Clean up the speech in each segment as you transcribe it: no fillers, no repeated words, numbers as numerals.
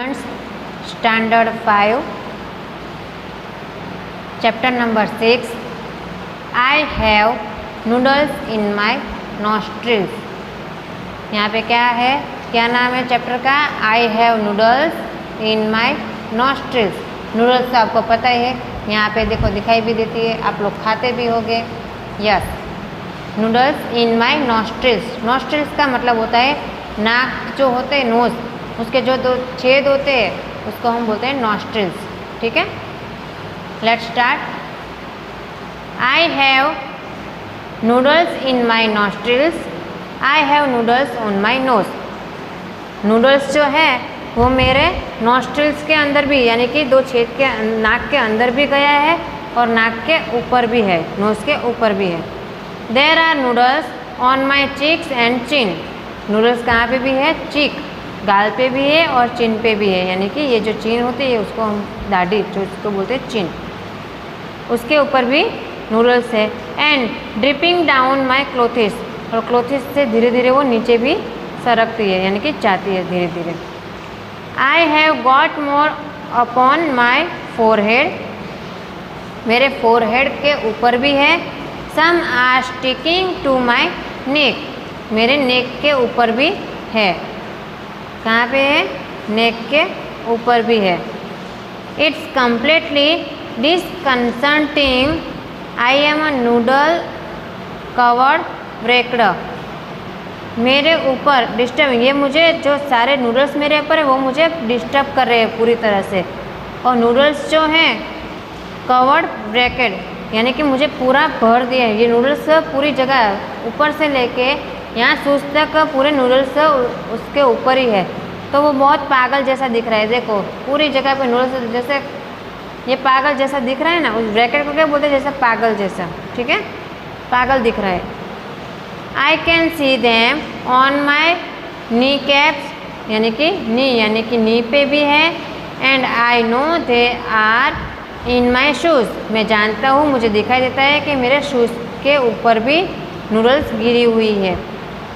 Standard 5, Chapter number 6. I have noodles in my nostrils. यहाँ पे क्या है, क्या नाम है चैप्टर का? I have noodles in my nostrils. Noodles तो आपको पता ही है, यहाँ पे देखो दिखाई भी देती है, आप लोग खाते भी होंगे. यस, नूडल्स इन माई नॉस्ट्रिल्स. नॉस्ट्रिल्स का मतलब होता है नाक जो होते हैं, नोज, उसके जो दो छेद होते हैं उसको हम बोलते हैं नॉस्ट्रिल्स. ठीक है, let's start. I have noodles in my nostrils. I have noodles on my nose. Noodles जो है वो मेरे नॉस्ट्रिल्स के अंदर भी, यानी कि दो छेद के नाक के अंदर भी गया है और नाक के ऊपर भी है, नोज के ऊपर भी है. There are noodles on my cheeks and chin. Noodles कहाँ पे भी है? चीक, गाल पे भी है और चिन पे भी है, यानी कि ये जो चिन होती है उसको हम दाढ़ी जो उसको बोलते हैं चिन, उसके ऊपर भी नूडल्स है. And dripping down my clothes. और क्लोथिस से धीरे धीरे वो नीचे भी सरकती है, यानी कि जाती है धीरे धीरे. I have got more upon my forehead. मेरे फोरहेड के ऊपर भी है. Some are sticking to my neck. मेरे नेक के ऊपर भी है. कहाँ पे है? नेक के ऊपर भी है. It's completely disconcerting. I am a noodle covered wrecked. मेरे ऊपर डिस्टर्ब, ये मुझे जो सारे नूडल्स मेरे ऊपर है वो मुझे डिस्टर्ब कर रहे हैं पूरी तरह से. और नूडल्स जो हैं कवर्ड ब्रैकेट, यानी कि मुझे पूरा भर दिया है. ये नूडल्स पूरी जगह ऊपर से लेके यहाँ सूज तक पूरे नूडल्स उसके ऊपर ही है. तो वो बहुत पागल जैसा दिख रहा है. देखो पूरी जगह पे नूडल्स, जैसे ये पागल जैसा दिख रहा है ना, उस ब्रैकेट को क्या बोलते हैं? जैसा पागल जैसा. ठीक है, पागल दिख रहा है. I can see them on my kneecaps, यानी कि नी पे भी है. And I know they are in my shoes. मैं जानता हूँ, मुझे दिखाई देता है कि मेरे शूज़ के ऊपर भी नूडल्स गिरी हुई है.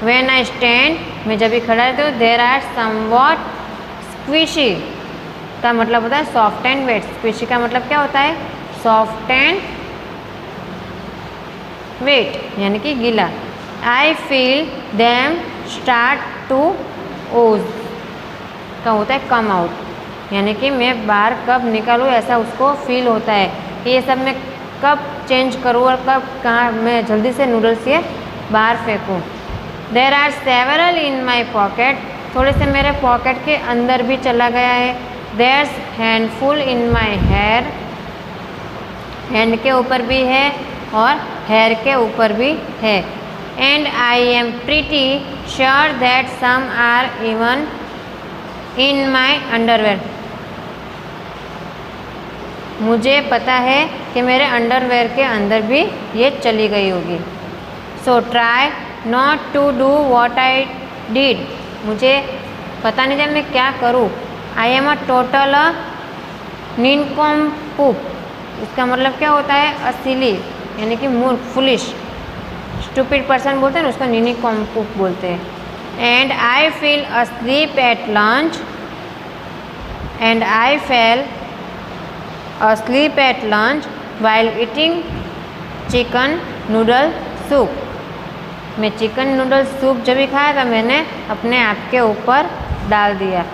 व्हेन आई स्टैंड, मैं जब भी खड़ा रहती हूँ, देर आर समवॉट स्क्विशी. का मतलब होता है सॉफ्ट एंड वेट. स्क्विशी का मतलब क्या होता है? सॉफ्ट एंड वेट, यानी कि गीला. I feel them start to ooze. का होता है कम आउट, यानी कि मैं बाहर कब निकालूँ ऐसा उसको फील होता है कि ये सब मैं कब चेंज करूँ और कब कहाँ मैं जल्दी से नूडल्स ये बाहर फेंकूँ. There are several in my pocket. थोड़े से मेरे पॉकेट के अंदर भी चला गया है. There's handful in my hair. Hand के ऊपर भी है और हेयर के ऊपर भी है. And I am pretty sure that some are even in my underwear. मुझे पता है कि मेरे अंडरवेयर के अंदर भी ये चली गई होगी. So try not to do what I did. मुझे पता नहीं जब मैं क्या करूँ. I am a total nincompoop. इसका मतलब क्या होता है? असिली, यानी कि मूर्ख, फुलिश, स्टूपिड पर्सन बोलते हैं ना, उसको निनकॉम्पूप बोलते हैं. And I feel asleep at lunch. And I fell asleep at lunch while eating chicken noodle soup. मैं चिकन नूडल सूप जब भी खाया था मैंने अपने आप के ऊपर डाल दिया.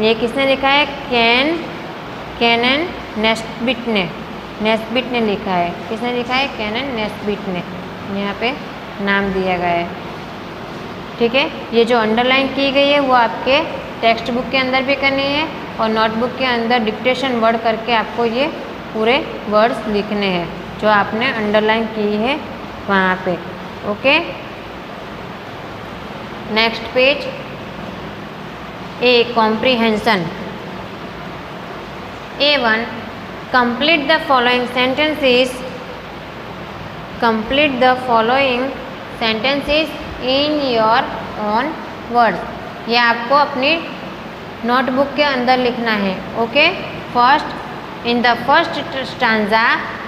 ये किसने लिखा है? कैनन नेस्बिट ने लिखा है. किसने लिखा है? कैनन नेस्बिट ने. यहाँ पे नाम दिया गया है. ठीक है, ये जो अंडरलाइन की गई है वो आपके टेक्स्ट बुक के अंदर भी करनी है और नोटबुक के अंदर डिक्टेशन वर्ड करके आपको ये पूरे वर्ड्स लिखने हैं जो आपने अंडरलाइन की है वहाँ पे. Okay, next page. A comprehension. A1. Complete the following sentences. Complete the following sentences in your own words. ये आपको अपनी नोटबुक के अंदर लिखना है. Okay, first, in the first stanza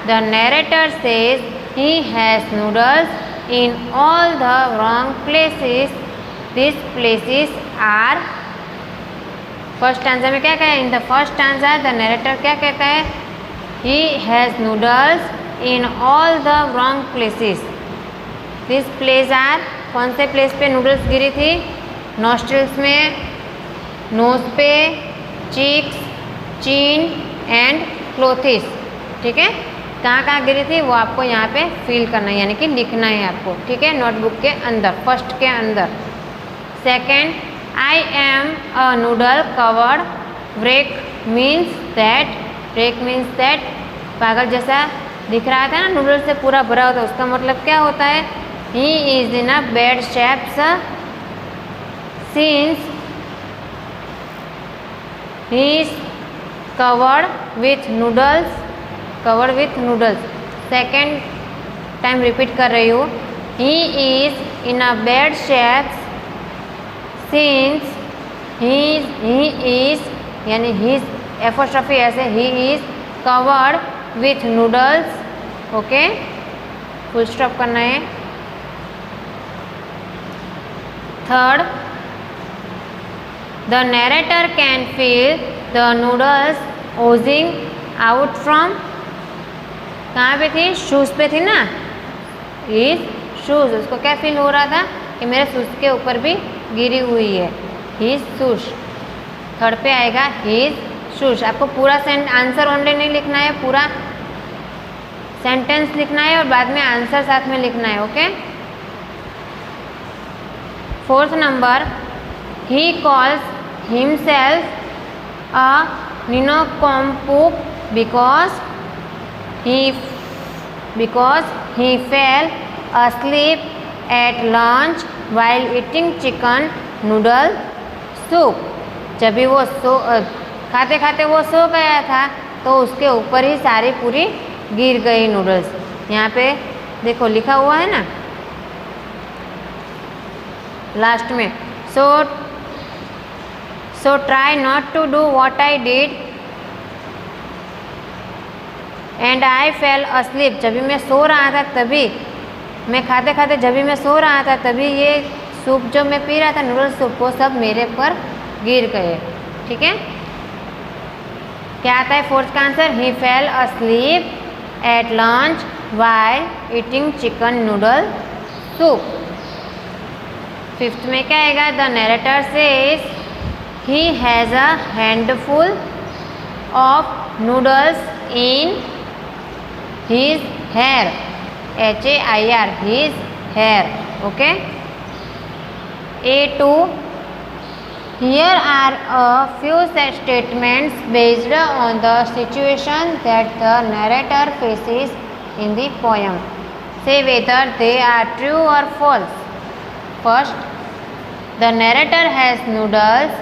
the narrator says he has noodles in all the wrong places. These places are first stanza में क्या कहा है? In the first stanza the narrator क्या कहता है? He has noodles in all the wrong places. This place are, कौन से place पे नूडल्स गिरी थी? नॉस्ट्रिल्स में, नोज पे, चीक्स, चीन एंड क्लोथिस। ठीक है, कहाँ कहाँ गिरी थी वो आपको यहाँ पे फिल करना है, यानी कि लिखना है आपको। ठीक है, नोटबुक के अंदर, फर्स्ट के अंदर। Second, I am a noodle covered break means that, break means that पागल जैसा दिख रहा था ना, नूडल्स से पूरा भरा होता है, उसका मतलब क्या होता है? He is in a bad shapes since he is covered with noodles, covered with noodles. Second time repeat कर रही हूँ, he is in a bad shapes since he is, यानी ही एपोस्ट्रोफी ऐसे, he is covered with noodles. Okay, full stop करना है। Third, the narrator can feel the noodles Ojing out from, कहाँ पे थी? शूज़ पे थी ना, इज शूज़, उसको क्या फील हो रहा था कि मेरे शूज़ के ऊपर भी गिरी हुई है, हिज शूज़। थर्ड पे आएगा हिज शूज़। आपको पूरा आंसर ओनली नहीं लिखना है, पूरा सेंटेंस लिखना है और बाद में आंसर साथ में लिखना है। Okay. Fourth number, he calls himself a nincompoop because he fell asleep at lunch while eating chicken noodle soup। जब भी वो खाते खाते वो सो गया था तो उसके ऊपर ही सारी पूरी गिर गई नूडल्स। यहाँ पे देखो लिखा हुआ है ना लास्ट में, so try not to do what I did and I fell asleep. जब भी मैं सो रहा था तभी, मैं खाते खाते जब भी मैं सो रहा था तभी ये सूप जो मैं पी रहा था नूडल्स सूप, वो सब मेरे पर गिर गए। ठीक है, क्या आता है फोर्थ का answer? He fell asleep at lunch while eating chicken noodle soup. Fifth में क्या आएगा? The narrator says he has a handful of noodles in his hair, HAIR, his hair. Okay. A2, here are a few statements based on the situation that the narrator faces in the poem. Say whether they are true or false. First, the narrator has noodles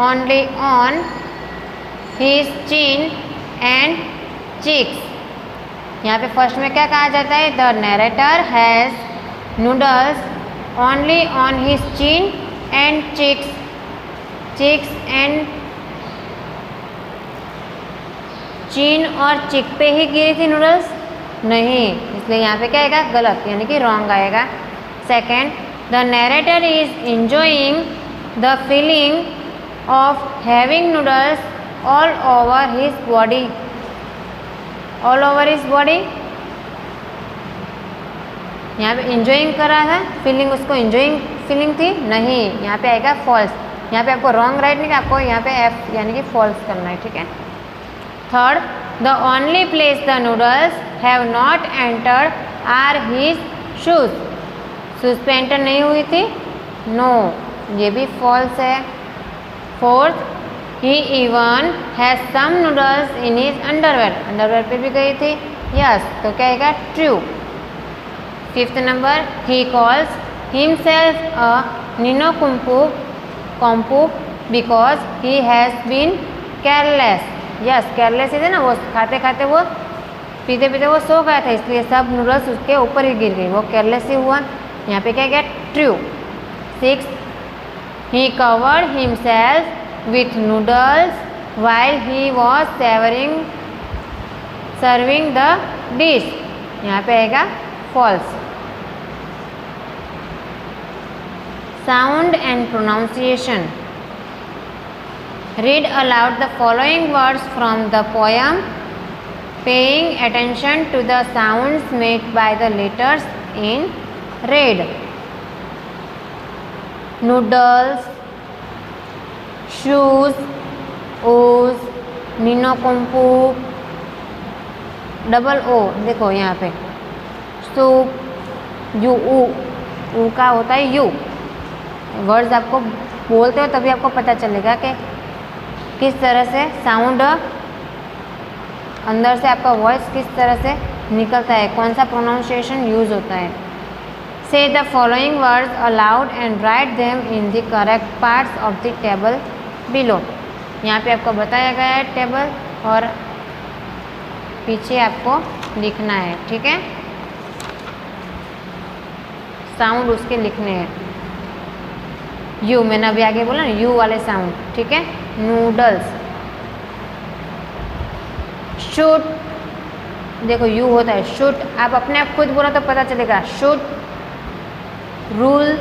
only on his chin and cheeks। यहाँ पे first में क्या कहा जाता है? The narrator has noodles only on his chin and cheeks, cheeks and chin और cheek पे ही गिरी थी नूडल्स? नहीं, इसलिए यहाँ पे क्या आएगा? गलत, यानी कि रॉन्ग आएगा। Second, the narrator is enjoying the feeling of having noodles all over his body, all over his body. यहाँ पे इंजॉइंग कर रहा था, फीलिंग उसको इंजॉइंग फीलिंग थी? नहीं, यहाँ पे आएगा फॉल्स। यहाँ पे आपको रॉन्ग राइट नहीं, आपको यहाँ पे एफ यानी कि फॉल्स करना है। ठीक है। Third, the only place the noodles have not entered are his shoes. Shoes पे एंटर नहीं हुई थी? नो, ये भी फॉल्स है। Fourth, he even has some noodles in his underwear, underwear पे भी गई थी? यस, तो क्या आएगा? True. Fifth number, he calls himself a nincompoop because he has been careless. Yes, careless है ना, वो खाते खाते वो पीते पीते वो सो गया था, इसलिए सब नूडल्स उसके ऊपर ही गिर गई, वो केयरलेस ही हुआ। यहाँ पे क्या गया? True. Six, he covered himself with noodles while he was serving the dish। यहाँ पे आएगा false। Sound and pronunciation। Read aloud the following words from the poem, paying attention to the sounds made by the letters in red. Noodles, shoes, ओज, नीनोकुम्पू, double O, देखो यहाँ पे soup, you, ऊ का होता है यू। वर्ड्स आपको बोलते हो तभी आपको पता चलेगा कि किस तरह से साउंड अंदर से आपका वॉइस किस तरह से निकलता है, कौन सा प्रोनाउंसिएशन यूज होता है। से the following words allowed and write them in the correct parts of the table below. यहाँ पे आपको बताया गया है टेबल और पीछे आपको लिखना है, ठीक है, साउंड उसके लिखने हैं। यू मैंने अभी आगे बोला ना, यू वाले साउंड, ठीक है। नूडल्स, शूट, देखो यू होता है शूट, आप अपने आप खुद बोला तो पता चलेगा। Shoot, rule,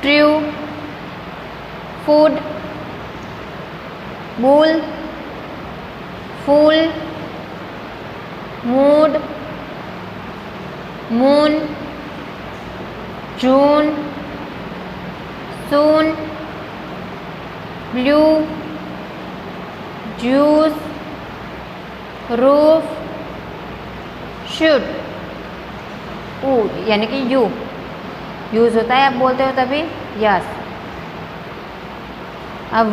true, food, bull, fool, mood, moon, June, soon, blue, juice, roof, shoot, ऊ यानी कि यू यूज होता है, आप बोलते हो तभी yes.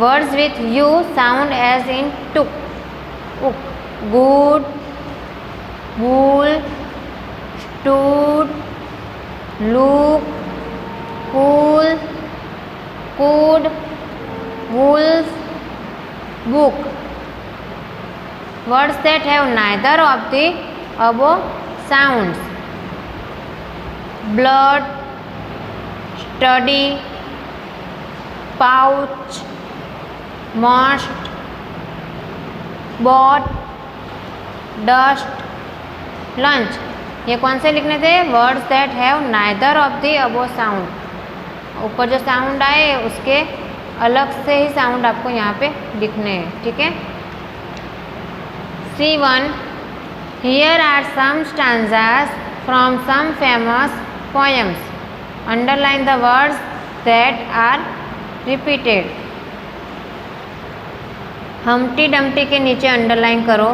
Words with U sound as in took, good, wool, stood, look, cool, could, wolf, book. Words that have neither of the above sounds: blood, study, pouch, must, bought, dust, lunch। ये कौन से लिखने थे? Words that have neither of the above sound। ऊपर जो sound आए उसके अलग से ही साउंड आपको यहाँ पे लिखने हैं, ठीक है। C1, here are some stanzas from some famous poems. Underline the words that are repeated. Humpty Dumpty के नीचे अंडरलाइन करो।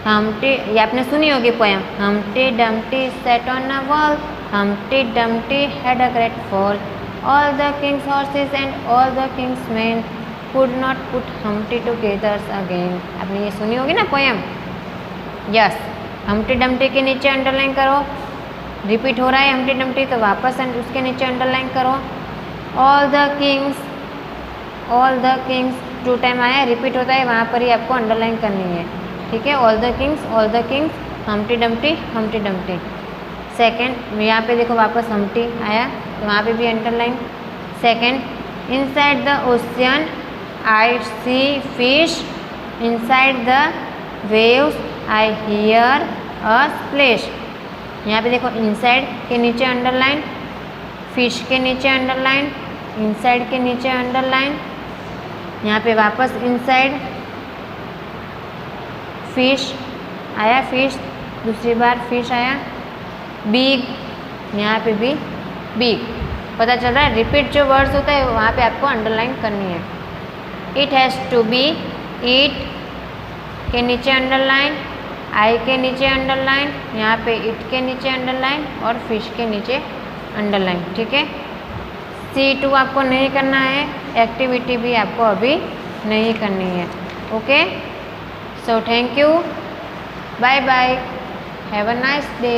हम्टी, ये आपने सुनी होगी poem. Humpty Dumpty sat on a wall, Humpty Dumpty had a great fall. All the king's horses and all the king's men could not put Humpty together again. आपने ये सुनी होगी ना पोएम? यस, हम्टी डम्टी के नीचे underline करो। Repeat हो रहा है हम्टी डम्टी तो वापस उसके नीचे अंडरलाइन करो। All the king's two time आया, रिपीट होता है, वहाँ पर ही आपको अंडरलाइन करनी है, ठीक है। All the Kings, Humpty Dumpty. Second, यहाँ पे देखो वापस हम्टी आया तो वहाँ पे भी underline. Second, inside the ocean I see fish, inside the waves I hear a splash. यहाँ पे देखो इनसाइड के नीचे अंडरलाइन, फिश के नीचे अंडरलाइन, इनसाइड के नीचे अंडरलाइन, यहाँ पे वापस इनसाइड, फिश आया, फिश दूसरी बार फिश आया। बिग, यहाँ पे भी बिग। पता चल रहा है रिपीट जो वर्ड्स होता है वहाँ पे आपको अंडरलाइन करनी है। इट हैज़ टू बी, ईट के नीचे अंडरलाइन, आई के नीचे अंडरलाइन, यहाँ पे इट के नीचे अंडरलाइन और फिश के नीचे अंडरलाइन, ठीक है। C2 आपको नहीं करना है, एक्टिविटी भी आपको अभी नहीं करनी है, okay. So thank you, bye bye, have a nice day.